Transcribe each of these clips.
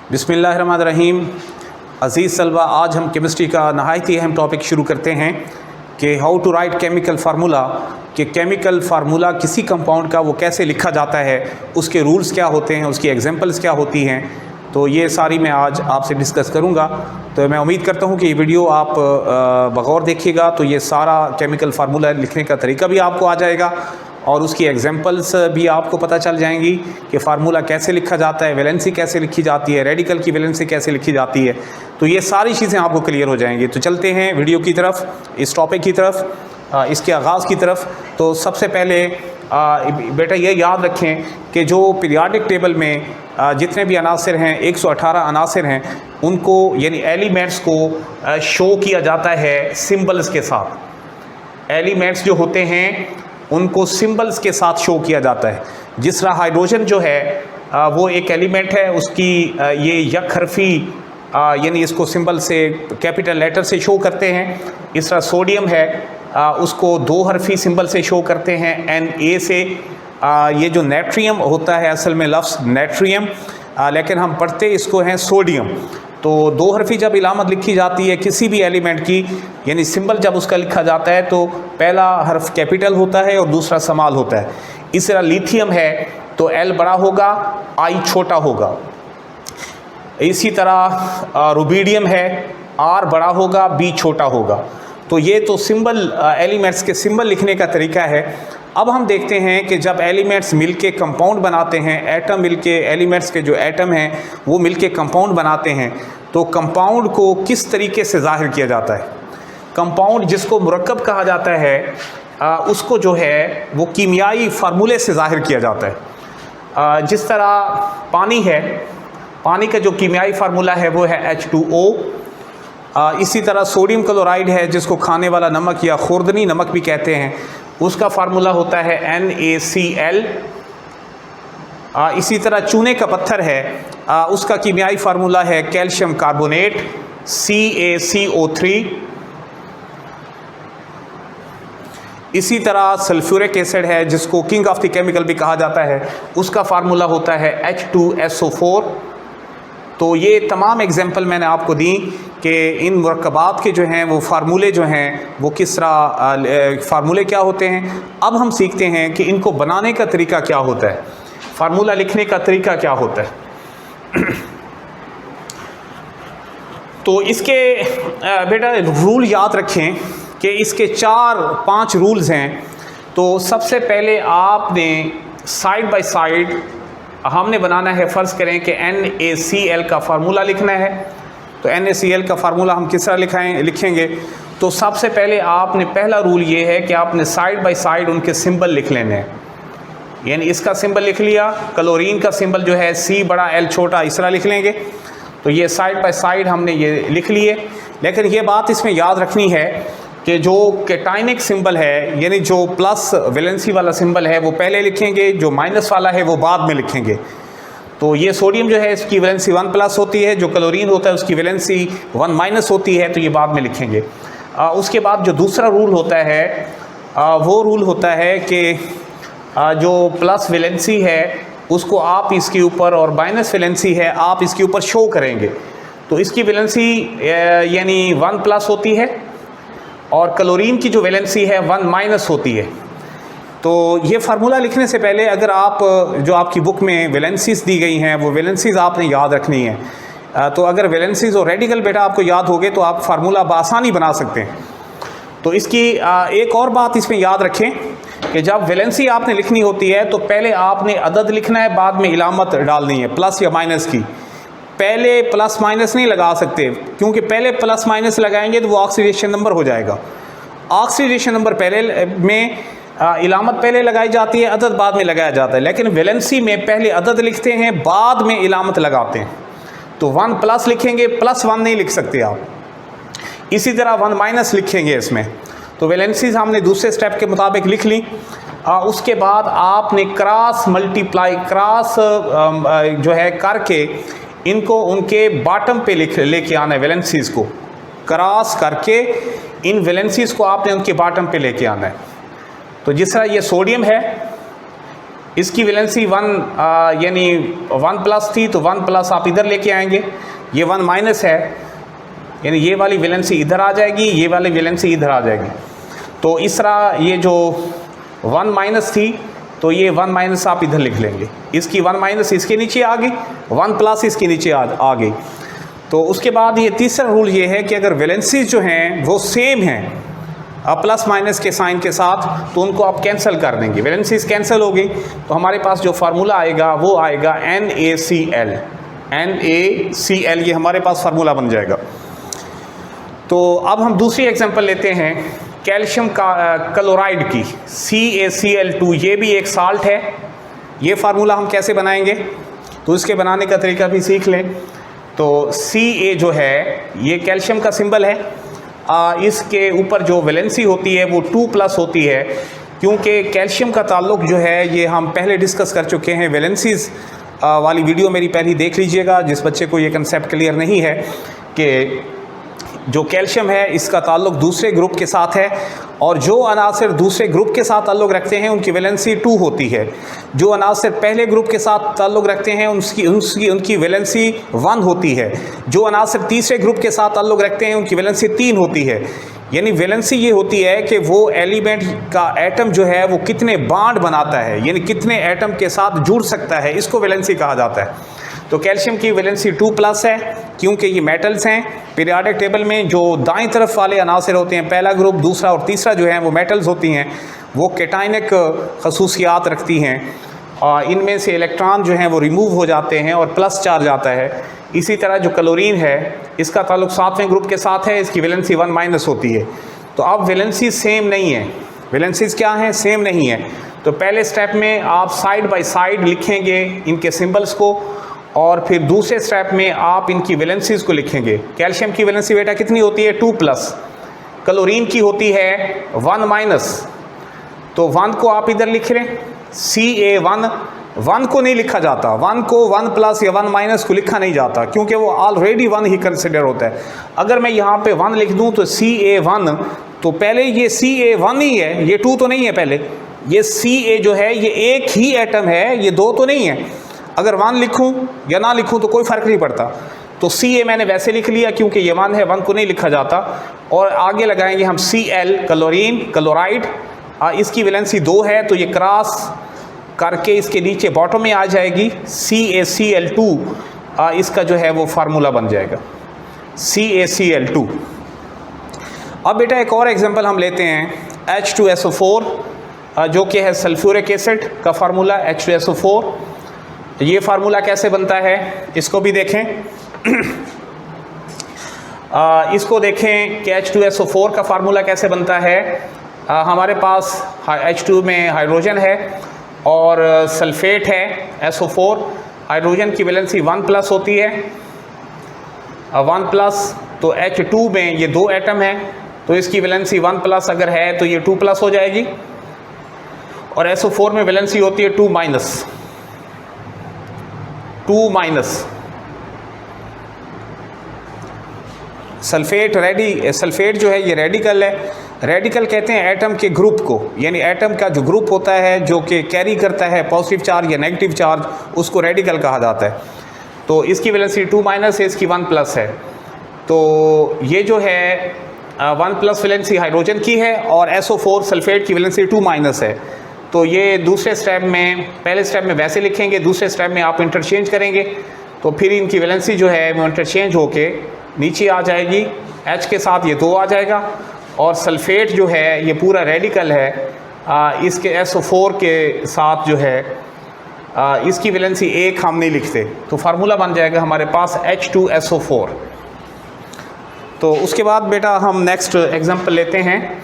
बिस्मिल्लाहिर्रहमानिर्रहीम। अज़ीज़ तलबा, आज हम केमिस्ट्री का नहायत ही अहम टॉपिक शुरू करते हैं कि how to write chemical formula, कि केमिकल फार्मूला किसी कंपाउंड का वो कैसे लिखा जाता है, उसके रूल्स क्या होते हैं, उसकी एग्जांपल्स क्या होती हैं। तो ये सारी मैं आज आपसे डिस्कस करूँगा। तो मैं उम्मीद करता हूँ कि ये वीडियो आप बगौर देखिएगा तो ये सारा केमिकल फार्मूला लिखने का तरीका भी आपको आ जाएगा और उसकी एग्जांपल्स भी आपको पता चल जाएंगी कि फार्मूला कैसे लिखा जाता है, वैलेंसी कैसे लिखी जाती है, रेडिकल की वैलेंसी कैसे लिखी जाती है। तो ये सारी चीज़ें आपको क्लियर हो जाएंगी। तो चलते हैं वीडियो की तरफ, इस टॉपिक की तरफ, इसके आगाज़ की तरफ। तो सबसे पहले बेटा ये याद रखें कि जो पीरियाडिक टेबल में जितने भी अनासर हैं, 118 अनासर हैं, उनको यानी एलिमेंट्स को शो किया जाता है सिंबल्स के साथ। एलिमेंट्स जो होते हैं उनको सिंबल्स के साथ शो किया जाता है। जिस तरह हाइड्रोजन जो है वो एक एलिमेंट है, उसकी ये यकहरफी यानी इसको सिंबल से कैपिटल लेटर से शो करते हैं। इस तरह सोडियम है, उसको दो हरफी सिंबल से शो करते हैं, Na से। ये जो नेट्रियम होता है, असल में लफ्ज़ नेट्रियम, लेकिन हम पढ़ते इसको हैं सोडियम। तो दो हरफी जब इलामत लिखी जाती है किसी भी एलिमेंट की, यानी सिंबल जब उसका लिखा जाता है तो पहला हर्फ कैपिटल होता है और दूसरा स्मॉल होता है। इस तरह लिथियम है तो L बड़ा होगा, I छोटा होगा। इसी तरह रुबीडियम है, R बड़ा होगा, B छोटा होगा। तो ये तो सिंबल एलिमेंट्स के सिंबल लिखने का तरीका है। अब हम देखते हैं कि जब एलिमेंट्स मिलके कंपाउंड बनाते हैं, एटम मिलके, एलिमेंट्स के जो एटम हैं वो मिलके कंपाउंड बनाते हैं, तो कंपाउंड को किस तरीके से ज़ाहिर किया जाता है। कंपाउंड जिसको मुरक्कब कहा जाता है उसको जो है वो कीमियाई फार्मूले से ज़ाहिर किया जाता है। जिस तरह पानी है, पानी का जो कीमियाई फार्मूला है वो है H2O। इसी तरह सोडियम क्लोराइड है जिसको खाने वाला नमक या खुर्दनी नमक भी कहते हैं, उसका फार्मूला होता है NaCl। इसी तरह चूने का पत्थर है, उसका कीमियाई फार्मूला है कैल्शियम कार्बोनेट CaCO3। इसी तरह सल्फ्यूरिक एसिड है जिसको किंग ऑफ द केमिकल भी कहा जाता है, उसका फार्मूला होता है H2SO4। तो ये तमाम एग्जाम्पल मैंने आपको दी कि इन मुरक्कबात के जो हैं वो फार्मूले जो हैं वो किस तरह फार्मूले क्या होते हैं। अब हम सीखते हैं कि इनको बनाने का तरीका क्या होता है, फार्मूला लिखने का तरीका क्या होता है। तो इसके बेटा रूल याद रखें कि इसके 4-5 रूल्स हैं। तो सबसे पहले आपने साइड बाय साइड हमने बनाना है, फ़र्ज़ करें कि NaCl का फार्मूला लिखना है। तो NaCl का फार्मूला हम किस तरह लिखेंगे। तो सबसे पहले आपने पहला रूल ये है कि आपने साइड बाय साइड उनके सिंबल लिख लेने हैं। यानी इसका सिंबल लिख लिया, क्लोरीन का सिंबल जो है C बड़ा L छोटा, इस तरह लिख लेंगे। तो ये साइड बाय साइड हमने ये लिख लिए। लेकिन ये बात इसमें याद रखनी है कि जो कैटायनिक सिंबल है, यानी जो प्लस वैलेंसी वाला सिंबल है वो पहले लिखेंगे, जो माइनस वाला है वो बाद में लिखेंगे। तो ये सोडियम जो है इसकी वैलेंसी 1+ होती है, जो क्लोरीन होता है उसकी वैलेंसी 1- होती है, तो ये बाद में लिखेंगे। उसके बाद जो दूसरा रूल होता है वो रूल होता है कि जो प्लस वैलेंसी है उसको आप इसके ऊपर, और माइनस वैलेंसी है आप इसके ऊपर शो करेंगे। तो इसकी वैलेंसी यानी 1+ होती है और क्लोरीन की जो वैलेंसी है 1- होती है। तो ये फार्मूला लिखने से पहले अगर आप जो आपकी बुक में वैलेंसीज़ दी गई हैं वो वैलेंसीज़ आपने याद रखनी है। तो अगर वैलेंसीज़ और रेडिकल बेटा आपको याद हो गए तो आप फार्मूला बआसानी बना सकते हैं। तो इसकी एक और बात इसमें याद रखें कि जब वैलेंसी आपने लिखनी होती है तो पहले आपने अदद लिखना है, बाद में इलामत डालनी है प्लस या माइनस की। पहले प्लस माइनस नहीं लगा सकते, क्योंकि पहले प्लस माइनस लगाएंगे तो वो ऑक्सीडेशन नंबर हो जाएगा। ऑक्सीडेशन नंबर पहले में इलामत पहले लगाई जाती है, अदद बाद में लगाया जाता है। लेकिन वैलेंसी में पहले अदद लिखते हैं, बाद में इलामत लगाते हैं। तो 1+ लिखेंगे, +1 नहीं लिख सकते आप। इसी तरह 1- लिखेंगे इसमें। तो वैलेंसीज हमने दूसरे स्टेप के मुताबिक लिख ली। उसके बाद आपने क्रॉस मल्टीप्लाई, क्रॉस जो है करके इनको उनके बॉटम पे लेके आना है। वैलेंसीज़ को क्रॉस करके इन वैलेंसीज़ को आपने उनके बॉटम पे लेके आना है। तो जिस तरह ये सोडियम है, इसकी वैलेंसी 1 यानी 1 प्लस थी, तो 1 प्लस आप इधर लेके आएंगे, ये 1 माइनस है, यानी ये वाली वैलेंसी इधर आ जाएगी, ये वाली वैलेंसी इधर आ जाएगी। तो इस तरह ये जो 1 माइनस थी, तो ये 1 माइनस आप इधर लिख लेंगे, इसकी 1 माइनस इसके नीचे आ गई, 1 प्लस इसके नीचे आ गई। तो उसके बाद ये तीसरा रूल ये है कि अगर वैलेंसीज जो हैं वो सेम हैं प्लस माइनस के साइन के साथ, तो उनको आप कैंसिल कर देंगे, वैलेंसीज कैंसिल हो गई, तो हमारे पास जो फार्मूला आएगा वो आएगा NaCl। NaCl ये हमारे पास फार्मूला बन जाएगा। तो अब हम दूसरी एग्जांपल लेते हैं कैल्शियम का क्लोराइड की, CaCl2, ये भी एक साल्ट है। ये फार्मूला हम कैसे बनाएंगे, तो इसके बनाने का तरीका भी सीख लें। तो Ca जो है ये कैल्शियम का सिंबल है, इसके ऊपर जो वैलेंसी होती है वो 2 प्लस होती है, क्योंकि कैल्शियम का ताल्लुक जो है ये हम पहले डिस्कस कर चुके हैं, वैलेंसीज वाली वीडियो मेरी पहली देख लीजिएगा, जिस बच्चे को ये कंसेप्ट क्लियर नहीं है कि जो कैल्शियम है इसका ताल्लुक दूसरे ग्रुप के साथ है, और जो अनासर दूसरे ग्रुप के साथ ताल्लुक़ रखते हैं उनकी वैलेंसी 2 होती है, जो अनासर पहले ग्रुप के साथ ताल्लुक़ रखते हैं उनकी वैलेंसी 1 होती है, जो अनासर तीसरे ग्रुप के साथ ताल्लुक़ रखते हैं उनकी वैलेंसी 3 होती है। यानी वैलेंसी ये होती है कि वो एलिमेंट का एटम जो है वो कितने बॉन्ड बनाता है, यानी कितने एटम के साथ जुड़ सकता है, इसको वैलेंसी कहा जाता है। तो कैल्शियम की वैलेंसी 2 प्लस है, क्योंकि ये मेटल्स हैं। पीरियाडिक टेबल में जो दाईं तरफ वाले अनासर होते हैं, पहला ग्रुप, दूसरा और तीसरा जो है वो मेटल्स होती हैं, वो कैटाइनिक खसूसियात रखती हैं, और इनमें से इलेक्ट्रॉन जो हैं वो रिमूव हो जाते हैं और प्लस चार्ज आता है। इसी तरह जो क्लोरीन है इसका ताल्लुक 7वें ग्रुप के साथ है, इसकी वैलेंसी 1 माइनस होती है। तो अब वैलेंसी सेम नहीं है, वैलेंसीज क्या हैं, सेम नहीं है। तो पहले स्टेप में आप साइड बाय साइड लिखेंगे इनके सिंबल्स को, और फिर दूसरे स्टेप में आप इनकी वैलेंसीज को लिखेंगे। कैल्शियम की वैलेंसी बेटा कितनी होती है, 2 प्लस, क्लोरीन की होती है 1 माइनस, तो 1 को आप इधर लिख लें, Ca1, 1 को नहीं लिखा जाता, 1 को 1 प्लस या 1 माइनस को लिखा नहीं जाता, क्योंकि वो ऑलरेडी 1 ही कंसिडर होता है। अगर मैं यहाँ पे 1 लिख दूँ तो Ca1, तो पहले ये Ca1 ही है, ये 2 तो नहीं है, पहले ये Ca जो है ये एक ही एटम है, ये 2 तो नहीं है। अगर 1 लिखूं या ना लिखूं तो कोई फ़र्क नहीं पड़ता। तो Ca मैंने वैसे लिख लिया क्योंकि ये 1 है, 1 को नहीं लिखा जाता, और आगे लगाएंगे हम Cl, क्लोरीन, क्लोराइड, इसकी वैलेंसी 2 है, तो ये क्रॉस करके इसके नीचे बॉटम में आ जाएगी, CaCl2, इसका जो है वो फार्मूला बन जाएगा, CaCl2। अब बेटा एक और एग्जांपल हम लेते हैं, H2SO4, जो कि है सल्फ्यूरिक एसिड का फार्मूला H2SO4। ये फार्मूला कैसे बनता है इसको भी देखें। इसको देखें कि H2SO4 का फार्मूला कैसे बनता है। हमारे पास H2 में हाइड्रोजन है और सल्फेट है SO4, हाइड्रोजन की वैलेंसी 1 प्लस होती है, 1 प्लस, तो H2 में ये 2 एटम हैं, तो इसकी वैलेंसी 1 प्लस अगर है तो ये 2 प्लस हो जाएगी, और SO4 में वैलेंसी होती है 2 माइनस, 2 माइनस। सल्फेट जो है ये रेडिकल है। रेडिकल कहते हैं एटम के ग्रुप को, यानी एटम का जो ग्रुप होता है जो कि कैरी करता है पॉजिटिव चार्ज या नेगेटिव चार्ज, उसको रेडिकल कहा जाता है। तो इसकी वैलेंसी 2 माइनस है, इसकी 1 प्लस है। तो ये जो है 1 प्लस वैलेंसी हाइड्रोजन की है, और SO4 सल्फेट की वैलेंसी 2 माइनस है। तो ये दूसरे स्टेप में, पहले स्टेप में वैसे लिखेंगे, दूसरे स्टेप में आप इंटरचेंज करेंगे, तो फिर इनकी वैलेंसी जो है वो इंटरचेंज होके नीचे आ जाएगी, H के साथ ये 2 आ जाएगा, और सल्फेट जो है ये पूरा रेडिकल है, इसके SO4 के साथ जो है इसकी वैलेंसी 1 हम नहीं लिखते, तो फार्मूला बन जाएगा हमारे पास H2SO4। तो उसके बाद बेटा हम नेक्स्ट एग्जांपल लेते हैं।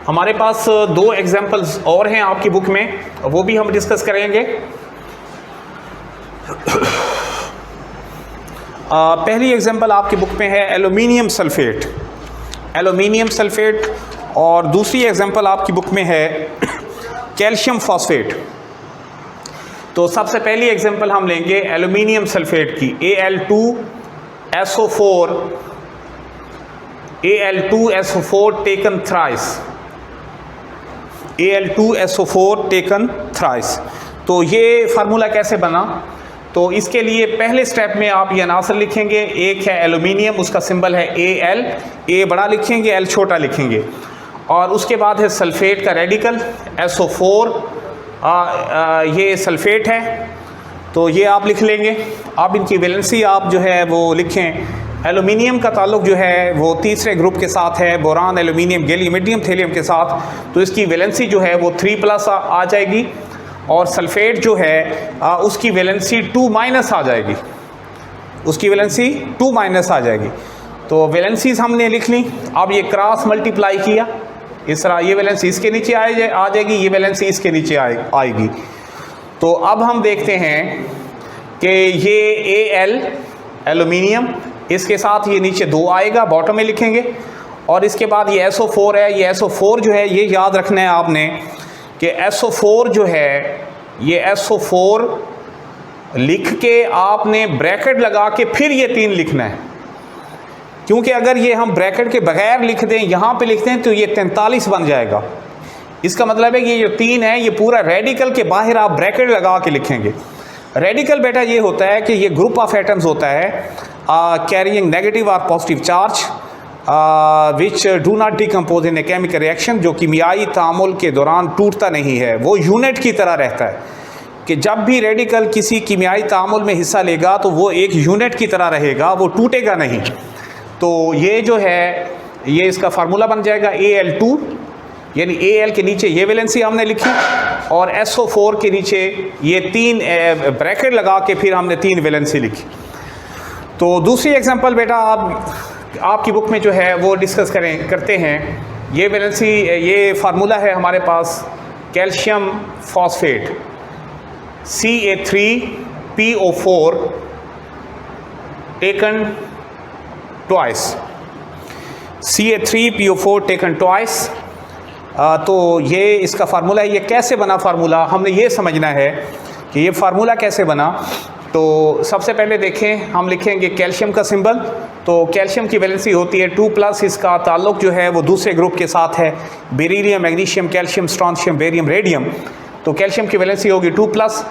हमारे पास 2 एग्जांपल्स और हैं आपकी बुक में, वो भी हम डिस्कस करेंगे। पहली एग्जांपल आपकी बुक में है एल्युमिनियम सल्फेट, और दूसरी एग्जांपल आपकी बुक में है कैल्शियम फॉस्फेट। तो सबसे पहली एग्जांपल हम लेंगे एल्युमिनियम सल्फेट की, Al2SO4 Al2SO4 taken thrice, Al2SO4 taken thrice। तो ये फार्मूला कैसे बना? तो इसके लिए पहले स्टेप में आप ये अनासर लिखेंगे। एक है एल्यूमिनियम, उसका सिंबल है Al, A बड़ा लिखेंगे, L छोटा लिखेंगे। और उसके बाद है सल्फेट का रेडिकल SO4, ये सल्फेट है, तो ये आप लिख लेंगे। आप इनकी वैलेंसी आप जो है वो लिखें। एल्यूमिनियम का ताल्लुक जो है वो तीसरे ग्रुप के साथ है, boron, aluminium, gallium, medium, thallium के साथ, तो इसकी वैलेंसी जो है वो 3+ आ जाएगी। और सल्फेट जो है उसकी वैलेंसी 2- आ जाएगी, उसकी वैलेंसी 2- आ जाएगी। तो वैलेंसीज हमने लिख ली। अब ये क्रॉस मल्टीप्लाई किया, इस तरह ये वैलेंसी इसके नीचे आ जाएगी, ये वैलेंसी इसके नीचे आएगी। तो अब हम देखते हैं कि ये Al एल्यूमिनियम, इसके साथ ये नीचे 2 आएगा, बॉटम में लिखेंगे। और इसके बाद ये SO4 है, ये SO4 जो है ये याद रखना है आपने कि SO4 जो है ये SO4 लिख के आपने ब्रैकेट लगा के फिर ये 3 लिखना है, क्योंकि अगर ये हम ब्रैकेट के बगैर लिख दें, यहाँ पे लिखते हैं, तो ये 43 बन जाएगा। इसका मतलब है कि ये जो 3 है ये पूरा रेडिकल के बाहर आप ब्रैकेट लगा के लिखेंगे। रेडिकल बेटा ये होता है कि ये ग्रुप ऑफ एटम्स होता है कैरिंग नेगेटिव और positive charge which do not decompose in a chemical reaction, जो कीमियाई तामुल के दौरान टूटता नहीं है, वो यूनिट की तरह रहता है कि जब भी रेडिकल किसी कीमियाई तामुल में हिस्सा लेगा तो वो एक यूनिट की तरह रहेगा, वो टूटेगा नहीं। तो ये जो है ये इसका फार्मूला बन जाएगा Al2, यानी Al के नीचे ये वैलेंसी हमने लिखी और SO4 के नीचे ये 3 ब्रैकेट लगा के फिर हमने 3 वैलेंसी लिखी। तो दूसरी एग्जांपल बेटा आपकी बुक में जो है वो डिस्कस करते हैं। ये वैलेंसी, ये फार्मूला है हमारे पास calcium phosphate Ca3PO4 taken twice, Ca3PO4 taken twice. तो ये इसका फार्मूला है। ये कैसे बना फार्मूला, हमने ये समझना है कि ये फार्मूला कैसे बना। तो सबसे पहले देखें, हम लिखेंगे कैल्शियम का सिंबल। तो कैल्शियम की वैलेंसी होती है 2+, इसका ताल्लुक जो है वो दूसरे ग्रुप के साथ है, beryllium, magnesium, calcium, strontium, barium, radium. तो कैल्शियम की वैलेंसी होगी 2+।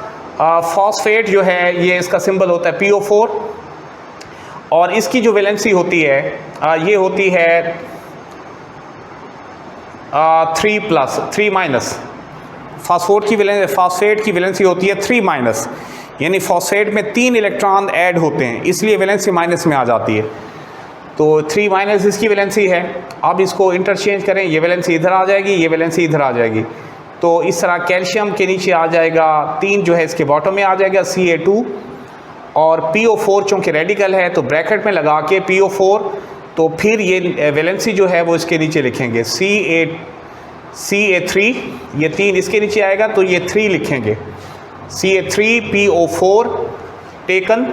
फॉस्फेट जो है ये इसका सिंबल होता है PO4 और इसकी जो वैलेंसी होती है ये होती है 3+, फॉस्फेट की वैलेंसी होती है 3-, यानी फॉस्फेट में 3 इलेक्ट्रॉन ऐड होते हैं, इसलिए वैलेंसी माइनस में आ जाती है। तो 3- इसकी वैलेंसी है। अब इसको इंटरचेंज करें, ये वैलेंसी इधर आ जाएगी, ये वैलेंसी इधर आ जाएगी। तो इस तरह कैल्शियम के नीचे आ जाएगा 3 जो है इसके बॉटम में आ जाएगा Ca2, और PO4 चूँकि रेडिकल है तो ब्रैकेट में लगा के PO4, तो फिर ये वैलेंसी जो है वो इसके नीचे लिखेंगे Ca3, ये 3 इसके नीचे आएगा तो ये 3 लिखेंगे, Ca3PO4 टेकन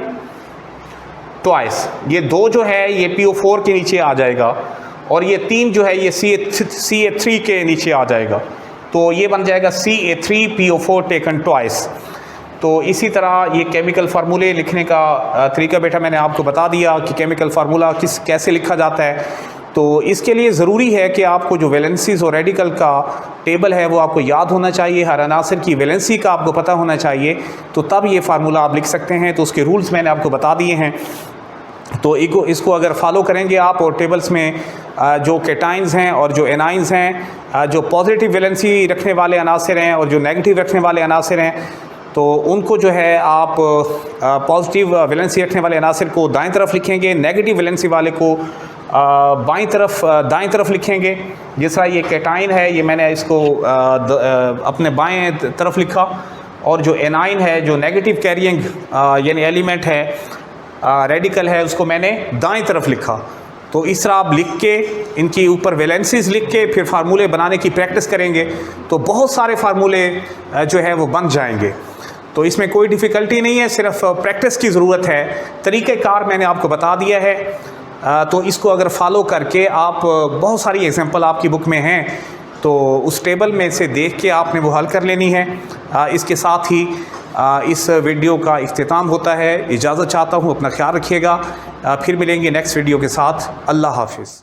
ट्वाइस। ये 2 जो है ये PO4 के नीचे आ जाएगा और ये 3 जो है ये Ca3 के नीचे आ जाएगा। तो ये बन जाएगा Ca3PO4 टेकन ट्वाइस। तो इसी तरह ये केमिकल फार्मूले लिखने का तरीका बेटा मैंने आपको बता दिया कि केमिकल फार्मूला कैसे लिखा जाता है। तो इसके लिए ज़रूरी है कि आपको जो वैलेंसीज़ और रेडिकल का टेबल है वो आपको याद होना चाहिए, हर अनासर की वैलेंसी का आपको पता होना चाहिए, तो तब ये फार्मूला आप लिख सकते हैं। तो उसके रूल्स मैंने आपको बता दिए हैं, तो इसको अगर फॉलो करेंगे आप और टेबल्स में जो कैटाइंस हैं और जो एनाइंस हैं, जो पॉजिटिव वैलेंसी रखने वाले अनासर हैं और जो नेगेटिव रखने वाले अनासर हैं, तो उनको जो है आप पॉजिटिव वैलेंसी रखने वाले अनासर को दाएं तरफ लिखेंगे, नेगेटिव वैलेंसी वाले को दाएं तरफ लिखेंगे। जिस तरह ये कैटाइन है ये मैंने इसको अपने बाएं तरफ लिखा, और जो एनाइन है जो नेगेटिव कैरियंग यानी एलिमेंट है रेडिकल है उसको मैंने दाएं तरफ लिखा। तो इस तरह आप लिख के इनकी ऊपर वैलेंसीज लिख के फिर फार्मूले बनाने की प्रैक्टिस करेंगे तो बहुत सारे फार्मूले जो है वो बन जाएंगे। तो इसमें कोई डिफ़िकल्टी नहीं है, सिर्फ प्रैक्टिस की ज़रूरत है। तरीक़ेकार मैंने आपको बता दिया है, तो इसको अगर फॉलो करके आप बहुत सारी एग्जांपल आपकी बुक में हैं तो उस टेबल में से देख के आपने वो हल कर लेनी है। इसके साथ ही इस वीडियो का इख्तिताम होता है। इजाज़त चाहता हूँ, अपना ख्याल रखिएगा। फिर मिलेंगे नेक्स्ट वीडियो के साथ। अल्लाह हाफिज़।